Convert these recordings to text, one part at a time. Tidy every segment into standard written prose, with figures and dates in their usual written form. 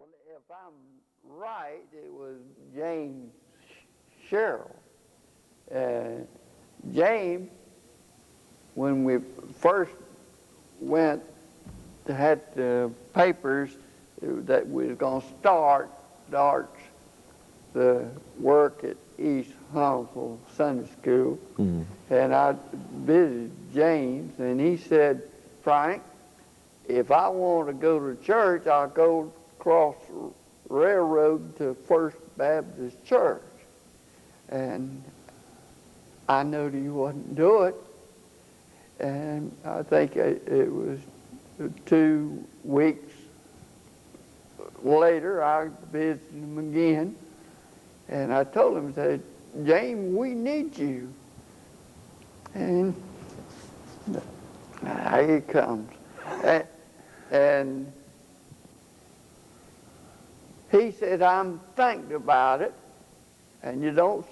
If I'm right, it was James Sherrill. James, when we first went to had the papers that we was going to start the work at East Huntsville Sunday School, and I visited James, and he said, Frank, if I want to go to church, I'll go across the railroad to First Baptist Church. And I knew he wouldn't do it. And I think it was 2 weeks later, I visited him again. And I told him, I said, James, we need you. And here he comes. And he said, I'm thinking about it. And you don't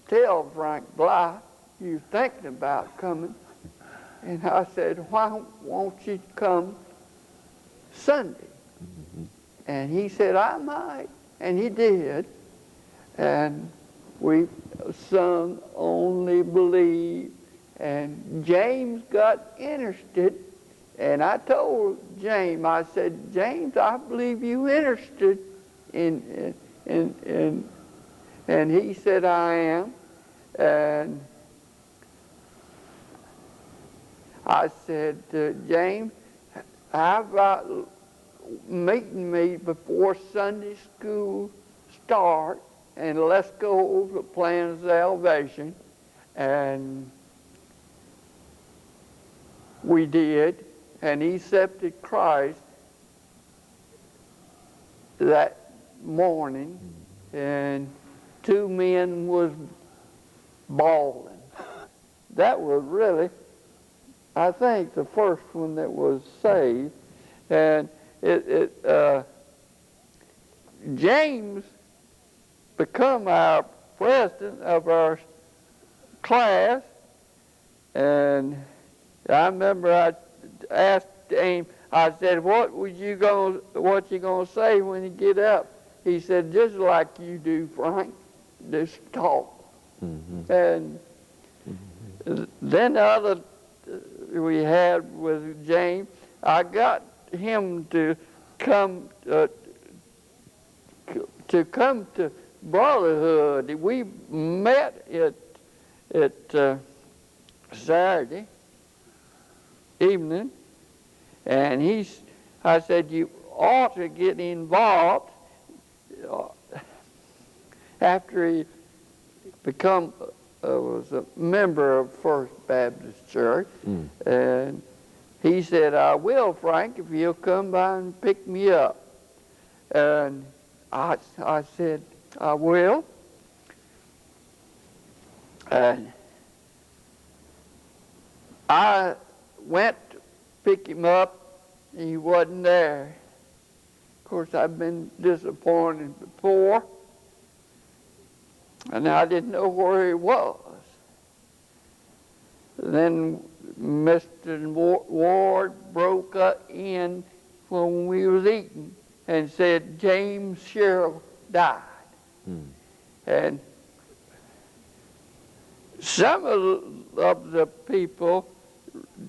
tell Frank Bly you're thinking about coming. And I said, why won't you come Sunday? And he said, I might. And he did. And we sung Only Believe. And James got interested. And I told James, I said, James, I believe you interested in and he said, I am. And I said, James, how about meeting me before Sunday school start, and let's go over the plan of salvation. And we did, and he accepted Christ that morning, and 2 men was bawling. That was really, I think, the first one that was saved. And James become our president of our class, and I remember I asked James, I said, what you gonna say when you get up? He said, just like you do, Frank, just talk. And then the other we had with James, I got him to come to Brotherhood. We met at Saturday evening, and I said, you ought to get involved after he was a member of First Baptist Church. And he said, I will, Frank, if you'll come by and pick me up. And I said, I will. And I went to pick him up, and he wasn't there. Of course, I've been disappointed before, and I didn't know where he was. Then Mr. Ward broke in when we was eating and said, James Sherrill died. And some of the people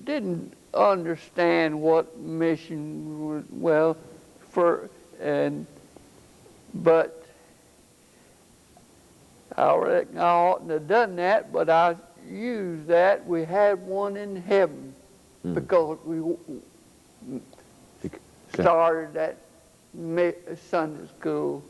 didn't understand what mission was, but I reckon I oughtn't have done that, but I used that. We had one in heaven because we started that Sunday school